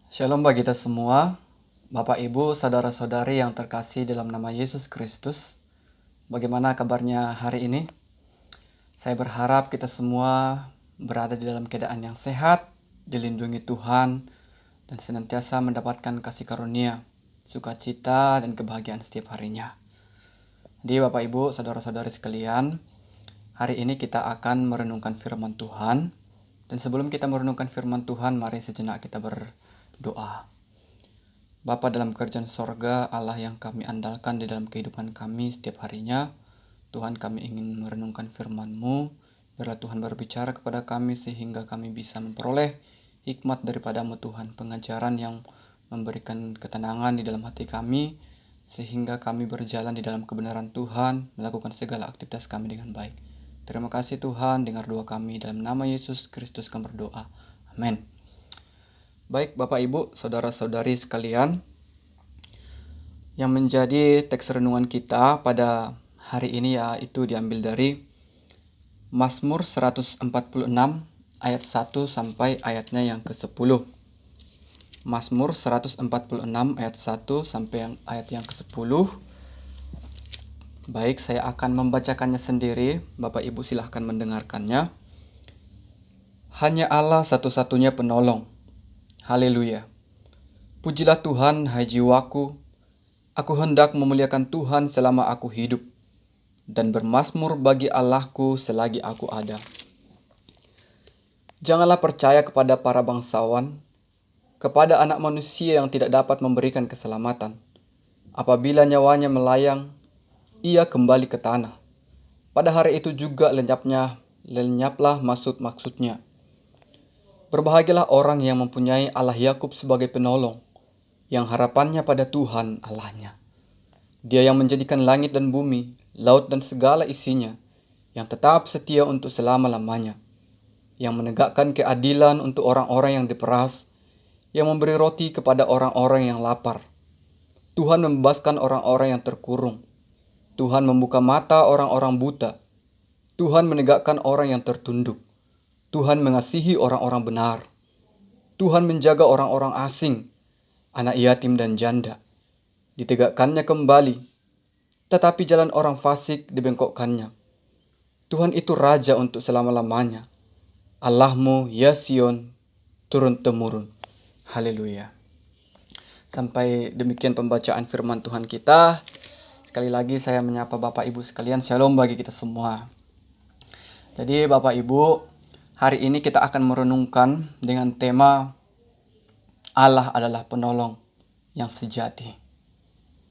Shalom bagi kita semua, Bapak Ibu, saudara-saudari yang terkasih dalam nama Yesus Kristus. Bagaimana kabarnya hari ini? Saya berharap kita semua berada di dalam keadaan yang sehat, dilindungi Tuhan, dan senantiasa mendapatkan kasih karunia, sukacita, dan kebahagiaan setiap harinya. Jadi Bapak Ibu, saudara-saudari sekalian, hari ini kita akan merenungkan firman Tuhan. Dan sebelum kita merenungkan firman Tuhan, mari sejenak kita berdoa. Bapa dalam kerajaan sorga, Allah yang kami andalkan di dalam kehidupan kami setiap harinya, Tuhan, kami ingin merenungkan firman-Mu. Biarlah Tuhan berbicara kepada kami sehingga kami bisa memperoleh hikmat daripada-Mu Tuhan, pengajaran yang memberikan ketenangan di dalam hati kami, sehingga kami berjalan di dalam kebenaran Tuhan, melakukan segala aktivitas kami dengan baik. Terima kasih Tuhan, dengar doa kami dalam nama Yesus Kristus kami berdoa. Amin. Baik Bapak Ibu, saudara-saudari sekalian, yang menjadi teks renungan kita pada hari ini yaitu diambil dari Mazmur 146 ayat 1 sampai ayatnya yang ke-10. Mazmur 146 ayat 1 sampai ayat yang ke-10. Baik, saya akan membacakannya sendiri. Bapak Ibu silahkan mendengarkannya. Hanya Allah satu-satunya penolong. Haleluya. Pujilah Tuhan, hai jiwaku. Aku hendak memuliakan Tuhan selama aku hidup, dan bermazmur bagi Allahku selagi aku ada. Janganlah percaya kepada para bangsawan, kepada anak manusia yang tidak dapat memberikan keselamatan. Apabila nyawanya melayang, ia kembali ke tanah. Pada hari itu juga lenyaplah maksud-maksudnya. Berbahagialah orang yang mempunyai Allah Yakub sebagai penolong, yang harapannya pada Tuhan Allahnya. Dia yang menjadikan langit dan bumi, laut dan segala isinya, yang tetap setia untuk selama-lamanya, yang menegakkan keadilan untuk orang-orang yang diperas, yang memberi roti kepada orang-orang yang lapar. Tuhan membebaskan orang-orang yang terkurung. Tuhan membuka mata orang-orang buta. Tuhan menegakkan orang yang tertunduk. Tuhan mengasihi orang-orang benar. Tuhan menjaga orang-orang asing, anak yatim dan janda. Ditegakkannya kembali, tetapi jalan orang fasik dibengkokkannya. Tuhan itu Raja untuk selama-lamanya. Allahmu, ya Sion, turun-temurun. Haleluya. Sampai demikian pembacaan firman Tuhan kita. Sekali lagi saya menyapa Bapak Ibu sekalian, shalom bagi kita semua. Jadi Bapak Ibu, hari ini kita akan merenungkan dengan tema Allah adalah penolong yang sejati.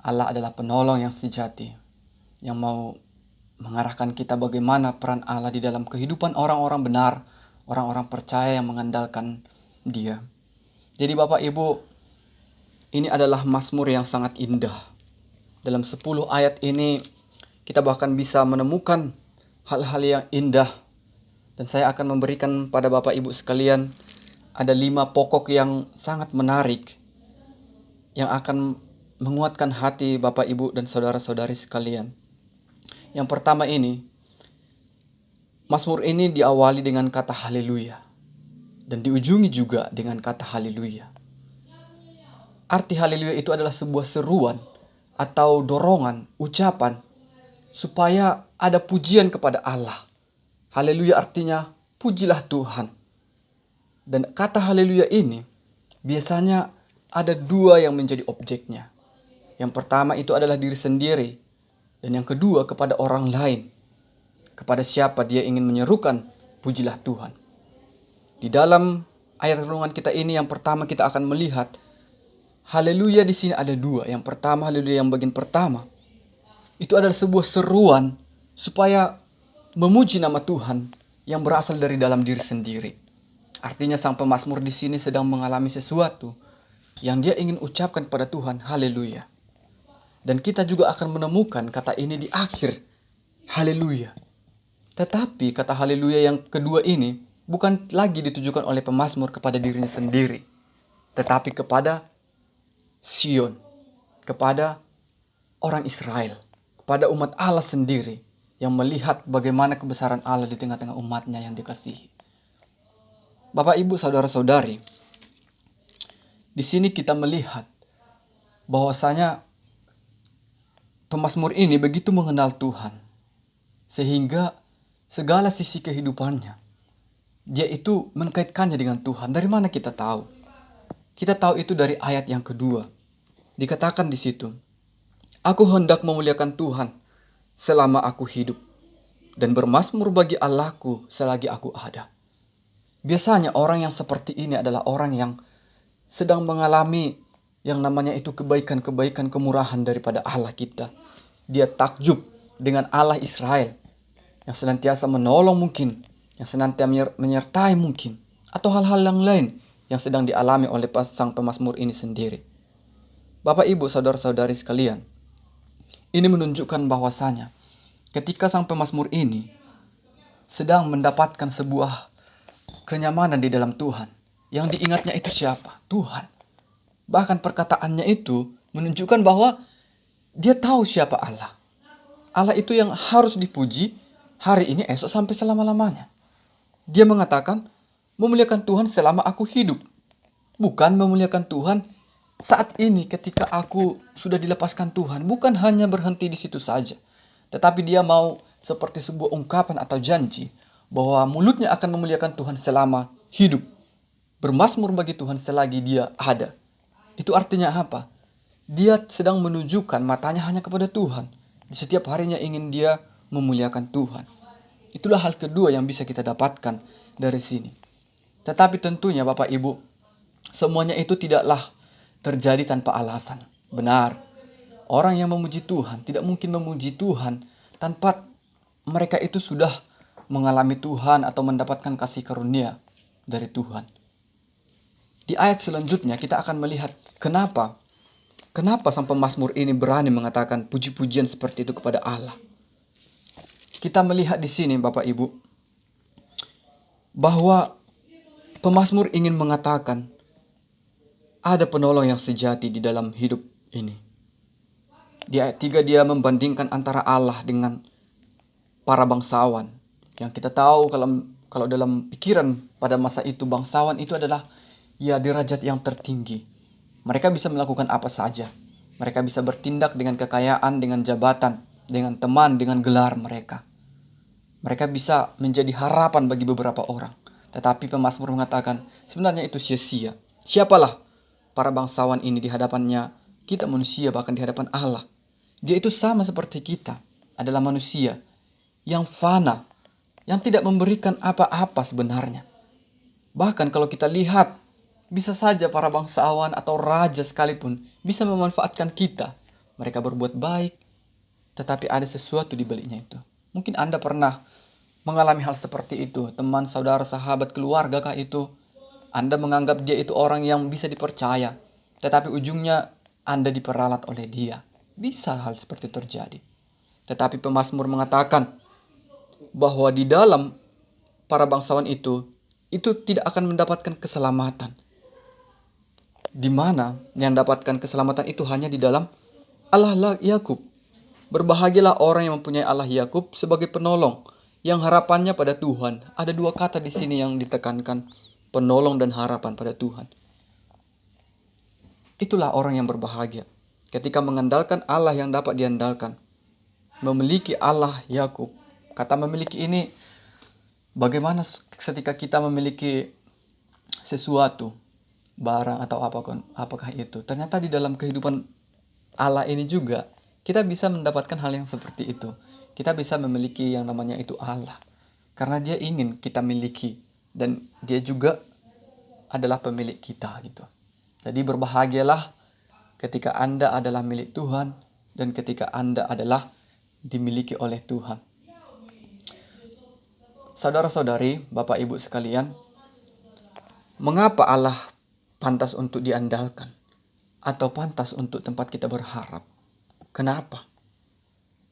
Allah adalah penolong yang sejati, yang mau mengarahkan kita bagaimana peran Allah di dalam kehidupan orang-orang benar, orang-orang percaya yang mengandalkan Dia. Jadi Bapak Ibu, ini adalah mazmur yang sangat indah. Dalam 10 ayat ini kita bahkan bisa menemukan hal-hal yang indah. Dan saya akan memberikan pada Bapak Ibu sekalian ada 5 pokok yang sangat menarik yang akan menguatkan hati Bapak Ibu dan saudara-saudari sekalian. Yang pertama ini, mazmur ini diawali dengan kata haleluya dan diujungi juga dengan kata haleluya. Arti haleluya itu adalah sebuah seruan atau dorongan, ucapan supaya ada pujian kepada Allah. Haleluya artinya pujilah Tuhan. Dan kata haleluya ini biasanya ada 2 yang menjadi objeknya. Yang pertama itu adalah diri sendiri, dan yang kedua kepada orang lain. Kepada siapa dia ingin menyerukan pujilah Tuhan. Di dalam ayat renungan kita ini yang pertama kita akan melihat haleluya di sini ada 2. Yang pertama, haleluya yang bagian pertama itu adalah sebuah seruan supaya memuji nama Tuhan yang berasal dari dalam diri sendiri. Artinya sang pemazmur di sini sedang mengalami sesuatu yang dia ingin ucapkan pada Tuhan, haleluya. Dan kita juga akan menemukan kata ini di akhir, haleluya. Tetapi kata haleluya yang kedua ini bukan lagi ditujukan oleh pemazmur kepada dirinya sendiri, tetapi kepada Sion, kepada orang Israel, kepada umat Allah sendiri yang melihat bagaimana kebesaran Allah di tengah-tengah umatnya yang dikasihi. Bapak Ibu saudara-saudari, Di sini kita melihat bahwasanya pemazmur ini begitu mengenal Tuhan, sehingga segala sisi kehidupannya, dia itu mengkaitkannya dengan Tuhan. Dari mana kita tahu? Kita tahu itu dari ayat yang kedua. Dikatakan di situ, "Aku hendak memuliakan Tuhan selama aku hidup, dan bermazmur bagi Allahku selagi aku ada." Biasanya orang yang seperti ini adalah orang yang sedang mengalami yang namanya itu kebaikan-kebaikan, kemurahan daripada Allah kita. Dia takjub dengan Allah Israel yang senantiasa menolong mungkin, yang senantiasa menyertai mungkin, atau hal-hal yang lain yang sedang dialami oleh sang pemazmur ini sendiri. Bapak, Ibu, saudara-saudari sekalian, ini menunjukkan bahwasanya ketika sang pemazmur ini sedang mendapatkan sebuah kenyamanan di dalam Tuhan, yang diingatnya itu siapa? Tuhan. Bahkan perkataannya itu menunjukkan bahwa dia tahu siapa Allah. Allah itu yang harus dipuji hari ini, esok, sampai selama-lamanya. Dia mengatakan memuliakan Tuhan selama aku hidup. Bukan memuliakan Tuhan saat ini ketika aku sudah dilepaskan Tuhan. Bukan hanya berhenti di situ saja. Tetapi dia mau seperti sebuah ungkapan atau janji bahwa mulutnya akan memuliakan Tuhan selama hidup. Bermazmur bagi Tuhan selagi dia ada. Itu artinya apa? Dia sedang menunjukkan matanya hanya kepada Tuhan. Di setiap harinya ingin dia memuliakan Tuhan. Itulah hal kedua yang bisa kita dapatkan dari sini. Tetapi tentunya Bapak Ibu, semuanya itu tidaklah terjadi tanpa alasan. Benar, orang yang memuji Tuhan tidak mungkin memuji Tuhan tanpa mereka itu sudah mengalami Tuhan atau mendapatkan kasih karunia dari Tuhan. Di ayat selanjutnya kita akan melihat kenapa sang pemazmur ini berani mengatakan puji-pujian seperti itu kepada Allah. Kita melihat di sini Bapak Ibu, bahwa pemazmur ingin mengatakan ada penolong yang sejati di dalam hidup ini. Di ayat 3 dia membandingkan antara Allah dengan para bangsawan. Yang kita tahu kalau dalam pikiran pada masa itu, bangsawan itu adalah ya derajat yang tertinggi. Mereka bisa melakukan apa saja. Mereka bisa bertindak dengan kekayaan, dengan jabatan, dengan teman, dengan gelar mereka. Mereka bisa menjadi harapan bagi beberapa orang. Tetapi pemazmur mengatakan sebenarnya itu sia-sia. Siapalah para bangsawan ini di hadapannya kita manusia, bahkan di hadapan Allah. Dia itu sama seperti kita, adalah manusia yang fana, yang tidak memberikan apa-apa sebenarnya. Bahkan kalau kita lihat, bisa saja para bangsawan atau raja sekalipun bisa memanfaatkan kita. Mereka berbuat baik, tetapi ada sesuatu di baliknya itu. Mungkin Anda pernah mengalami hal seperti itu. Teman, saudara, sahabat, keluarga kah itu? Anda menganggap dia itu orang yang bisa dipercaya, tetapi ujungnya Anda diperalat oleh dia. Bisa hal seperti itu terjadi. Tetapi pemazmur mengatakan bahwa di dalam para bangsawan itu tidak akan mendapatkan keselamatan. Di mana yang dapatkan keselamatan itu hanya di dalam Allah Yakub. Berbahagialah orang yang mempunyai Allah Yakub sebagai penolong, yang harapannya pada Tuhan. Ada dua kata di sini yang ditekankan, penolong dan harapan pada Tuhan. Itulah orang yang berbahagia ketika mengandalkan Allah yang dapat diandalkan, memiliki Allah Yakub. Kata memiliki ini bagaimana ketika kita memiliki sesuatu, barang atau apakah itu. Ternyata di dalam kehidupan Allah ini juga kita bisa mendapatkan hal yang seperti itu. Kita bisa memiliki yang namanya itu Allah. Karena dia ingin kita miliki. Dan dia juga adalah pemilik kita gitu. Jadi berbahagialah ketika Anda adalah milik Tuhan. Dan ketika Anda adalah dimiliki oleh Tuhan. Saudara-saudari, Bapak Ibu sekalian, mengapa Allah pantas untuk diandalkan atau pantas untuk tempat kita berharap? Kenapa?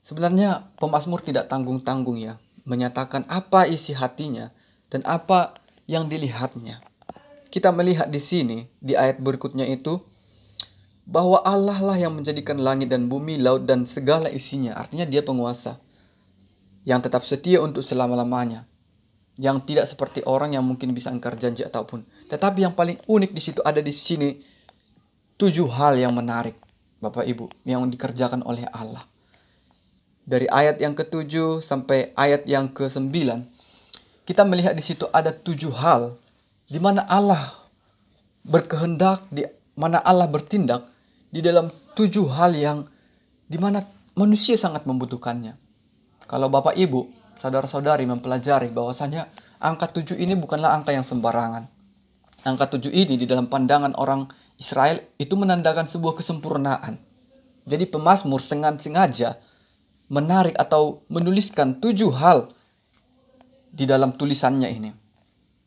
Sebenarnya pemazmur tidak tanggung-tanggung ya, menyatakan apa isi hatinya dan apa yang dilihatnya. Kita melihat di sini di ayat berikutnya itu bahwa Allah lah yang menjadikan langit dan bumi, laut dan segala isinya. Artinya dia penguasa yang tetap setia untuk selama-lamanya. Yang tidak seperti orang yang mungkin bisa ingkar janji ataupun. Tetapi yang paling unik di situ ada di sini 7 hal yang menarik, Bapak Ibu, yang dikerjakan oleh Allah. Dari ayat yang ke-7 sampai ayat yang ke-9, kita melihat di situ ada 7 hal di mana Allah berkehendak, di mana Allah bertindak di dalam 7 hal yang di mana manusia sangat membutuhkannya. Kalau Bapak Ibu, saudara-saudari mempelajari bahwasanya angka 7 ini bukanlah angka yang sembarangan. Angka 7 ini di dalam pandangan orang Israel itu menandakan sebuah kesempurnaan. Jadi pemazmur sengaja menarik atau menuliskan 7 hal di dalam tulisannya ini.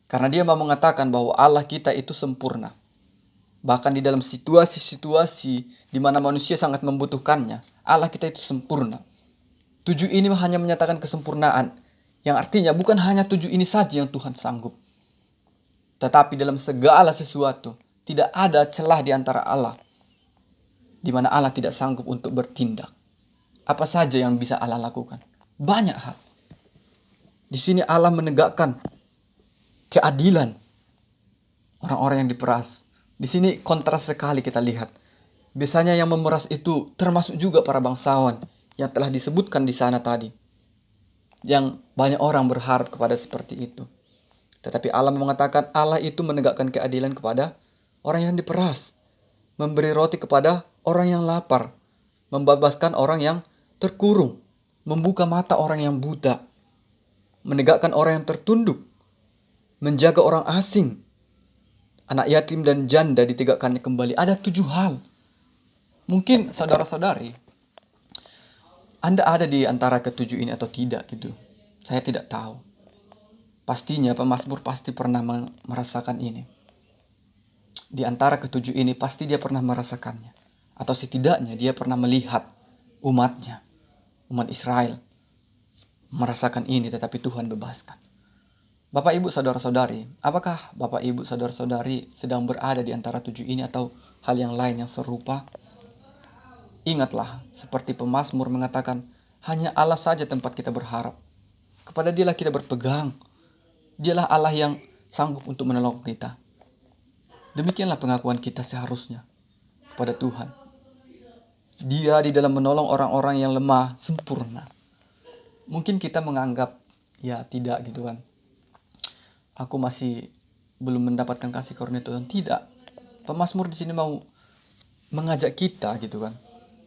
Karena dia mau mengatakan bahwa Allah kita itu sempurna. Bahkan di dalam situasi-situasi di mana manusia sangat membutuhkannya, Allah kita itu sempurna. 7 ini hanya menyatakan kesempurnaan, yang artinya bukan hanya 7 ini saja yang Tuhan sanggup. Tetapi dalam segala sesuatu, tidak ada celah di antara Allah, di mana Allah tidak sanggup untuk bertindak. Apa saja yang bisa Allah lakukan? Banyak hal. Di sini Allah menegakkan keadilan orang-orang yang diperas. Di sini kontras sekali kita lihat. Biasanya yang memeras itu termasuk juga para bangsawan yang telah disebutkan di sana tadi. Yang banyak orang berharap kepada seperti itu. Tetapi Allah mengatakan Allah itu menegakkan keadilan kepada orang yang diperas. Memberi roti kepada orang yang lapar. Membebaskan orang yang terkurung. Membuka mata orang yang buta. Menegakkan orang yang tertunduk. Menjaga orang asing. Anak yatim dan janda ditegakkannya kembali. Ada 7 hal. Mungkin saudara-saudari, Anda ada di antara ke-7 ini atau tidak gitu. Saya tidak tahu. Pastinya pemazmur pasti pernah merasakan ini. Di antara ke-7 ini pasti dia pernah merasakannya. Atau setidaknya dia pernah melihat umatnya, umat Israel, merasakan ini tetapi Tuhan bebaskan. Bapak Ibu saudara-saudari, apakah Bapak Ibu saudara-saudari sedang berada di antara 7 ini atau hal yang lain yang serupa? Ingatlah, seperti pemazmur mengatakan, hanya Allah saja tempat kita berharap. Kepada Dialah kita berpegang. Dialah Allah yang sanggup untuk menolong kita. Demikianlah pengakuan kita seharusnya kepada Tuhan. Dia di dalam menolong orang-orang yang lemah sempurna. Mungkin kita menganggap, ya tidak gitu kan. Aku masih belum mendapatkan kasih karunia Tuhan. Tidak. Pemazmur di sini mau mengajak kita gitu kan,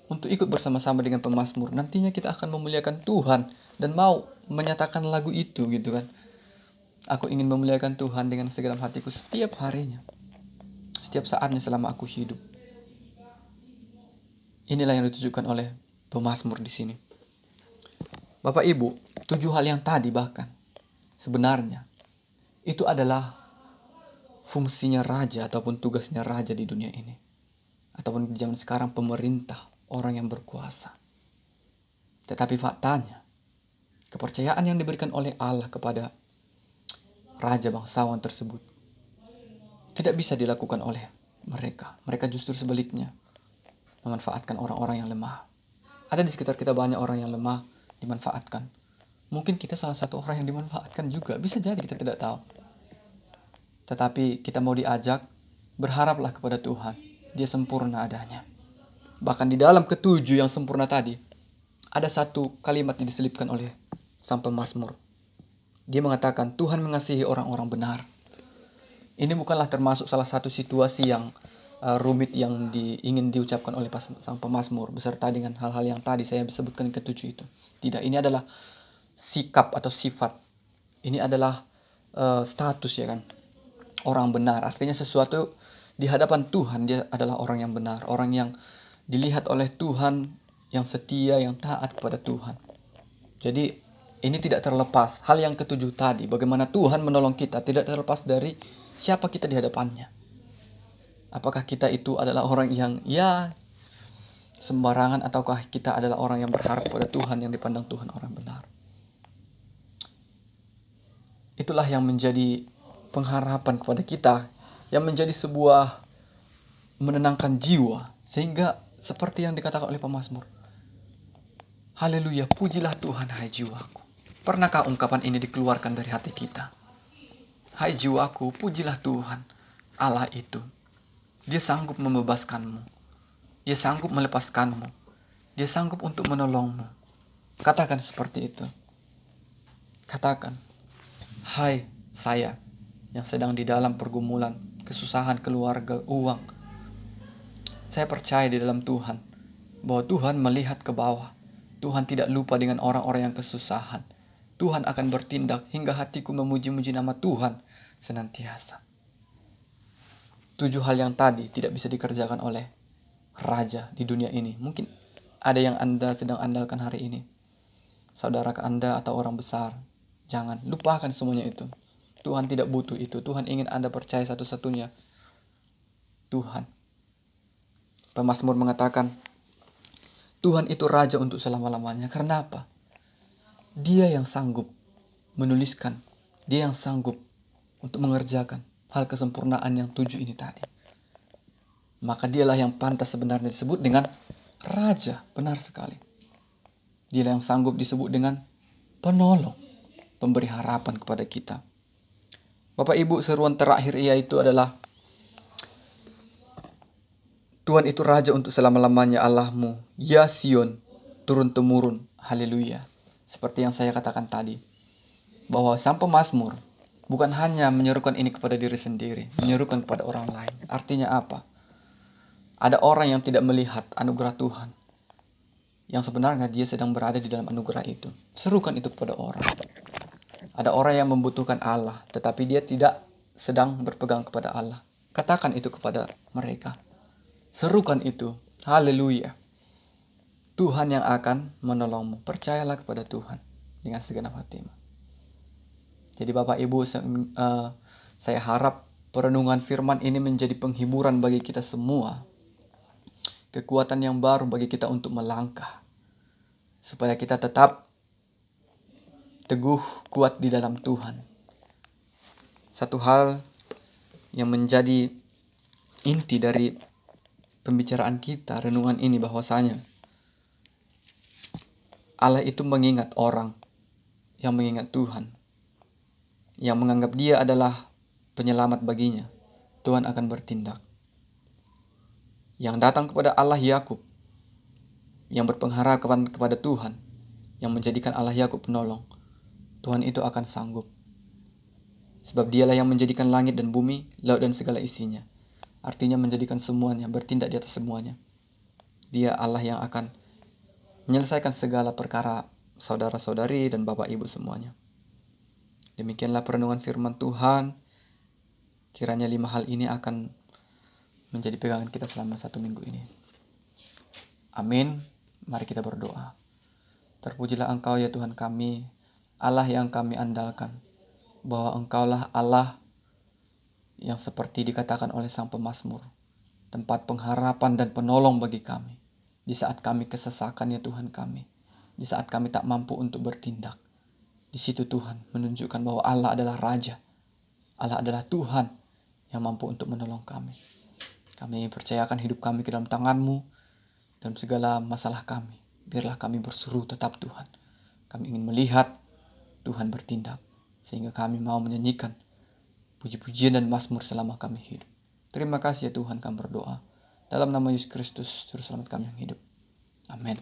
untuk ikut bersama-sama dengan pemazmur. Nantinya kita akan memuliakan Tuhan dan mau menyatakan lagu itu gitu kan. Aku ingin memuliakan Tuhan dengan segenap hatiku setiap harinya, setiap saatnya selama aku hidup. Inilah yang ditujukan oleh pemazmur di sini. Bapak Ibu, 7 hal yang tadi bahkan sebenarnya itu adalah fungsinya raja ataupun tugasnya raja di dunia ini. Ataupun di zaman sekarang pemerintah, orang yang berkuasa. Tetapi faktanya, kepercayaan yang diberikan oleh Allah kepada raja bangsawan tersebut tidak bisa dilakukan oleh mereka. Mereka justru sebaliknya memanfaatkan orang-orang yang lemah. Ada di sekitar kita banyak orang yang lemah dimanfaatkan. Mungkin kita salah satu orang yang dimanfaatkan juga. Bisa jadi kita tidak tahu. Tetapi kita mau diajak, berharaplah kepada Tuhan. Dia sempurna adanya. Bahkan di dalam ke-7 yang sempurna tadi, ada satu kalimat yang diselipkan oleh sang pemazmur. Dia mengatakan, Tuhan mengasihi orang-orang benar. Ini bukanlah termasuk salah satu situasi yang rumit yang ingin diucapkan oleh sang pemazmur, beserta dengan hal-hal yang tadi saya sebutkan ke-7 itu. Tidak, ini adalah sikap atau sifat. Ini adalah status ya kan. Orang benar, artinya sesuatu di hadapan Tuhan dia adalah orang yang benar, orang yang dilihat oleh Tuhan, yang setia, yang taat kepada Tuhan. Jadi ini tidak terlepas, hal yang ke-7 tadi, bagaimana Tuhan menolong kita, tidak terlepas dari siapa kita di hadapannya. Apakah kita itu adalah orang yang sembarangan, ataukah kita adalah orang yang berharap pada Tuhan, yang dipandang Tuhan orang benar. Itulah yang menjadi pengharapan kepada kita, yang menjadi sebuah menenangkan jiwa, sehingga seperti yang dikatakan oleh pemazmur, haleluya, pujilah Tuhan hai jiwaku. Pernahkah ungkapan ini dikeluarkan dari hati kita? Hai jiwaku, pujilah Tuhan Allah itu. Dia sanggup membebaskanmu. Dia sanggup melepaskanmu. Dia sanggup untuk menolongmu. Katakan seperti itu. Katakan, hai saya yang sedang di dalam pergumulan, kesusahan keluarga, uang. Saya percaya di dalam Tuhan, bahwa Tuhan melihat ke bawah. Tuhan tidak lupa dengan orang-orang yang kesusahan. Tuhan akan bertindak hingga hatiku memuji-muji nama Tuhan senantiasa. 7 hal yang tadi tidak bisa dikerjakan oleh raja di dunia ini. Mungkin ada yang Anda sedang andalkan hari ini. Saudara ke Anda atau orang besar. Jangan lupakan semuanya itu. Tuhan tidak butuh itu. Tuhan ingin Anda percaya satu-satunya Tuhan. Pemazmur mengatakan, Tuhan itu raja untuk selama-lamanya. Karena apa? Dia yang sanggup menuliskan. Dia yang sanggup untuk mengerjakan hal kesempurnaan yang 7 ini tadi. Maka dialah yang pantas sebenarnya disebut dengan raja. Benar sekali. Dialah yang sanggup disebut dengan penolong. Pemberi harapan kepada kita. Bapak Ibu, seruan terakhir yaitu adalah Tuhan itu raja untuk selama-lamanya Allahmu. Ya Sion, turun-temurun. Haleluya. Seperti yang saya katakan tadi. Bahwa sang pemazmur bukan hanya menyerukan ini kepada diri sendiri. Menyerukan kepada orang lain. Artinya apa? Ada orang yang tidak melihat anugerah Tuhan. Yang sebenarnya dia sedang berada di dalam anugerah itu. Serukan itu kepada orang. Ada orang yang membutuhkan Allah. Tetapi dia tidak sedang berpegang kepada Allah. Katakan itu kepada mereka. Serukan itu. Haleluya. Tuhan yang akan menolongmu. Percayalah kepada Tuhan dengan segenap hatimu. Jadi Bapak Ibu, saya harap perenungan firman ini menjadi penghiburan bagi kita semua. Kekuatan yang baru bagi kita untuk melangkah. Supaya kita tetap teguh, kuat di dalam Tuhan. Satu hal yang menjadi inti dari pembicaraan kita, renungan ini bahwasanya Allah itu mengingat orang yang mengingat Tuhan, yang menganggap dia adalah penyelamat baginya. Tuhan akan bertindak. Yang datang kepada Allah Yakub, yang berpengharapan kepada Tuhan, yang menjadikan Allah Yakub penolong, Tuhan itu akan sanggup. Sebab dialah yang menjadikan langit dan bumi, laut dan segala isinya. Artinya menjadikan semuanya, bertindak di atas semuanya. Dia Allah yang akan menyelesaikan segala perkara saudara-saudari dan bapak ibu semuanya. Demikianlah perenungan firman Tuhan. Kiranya 5 hal ini akan menjadi pegangan kita selama 1 minggu ini. Amin. Mari kita berdoa. Terpujilah Engkau ya Tuhan kami, Allah yang kami andalkan, bahwa Engkaulah Allah yang seperti dikatakan oleh sang pemazmur, tempat pengharapan dan penolong bagi kami. Di saat kami kesesakan ya Tuhan kami, di saat kami tak mampu untuk bertindak. Di situ Tuhan menunjukkan bahwa Allah adalah Raja. Allah adalah Tuhan yang mampu untuk menolong kami. Kami percayakan hidup kami ke dalam tangan-Mu, dalam segala masalah kami. Biarlah kami berseru tetap Tuhan. Kami ingin melihat Tuhan bertindak, sehingga kami mau menyanyikan puji-pujian dan mazmur selama kami hidup. Terima kasih ya Tuhan, kami berdoa dalam nama Yesus Kristus, Juru Selamat kami yang hidup. Amin.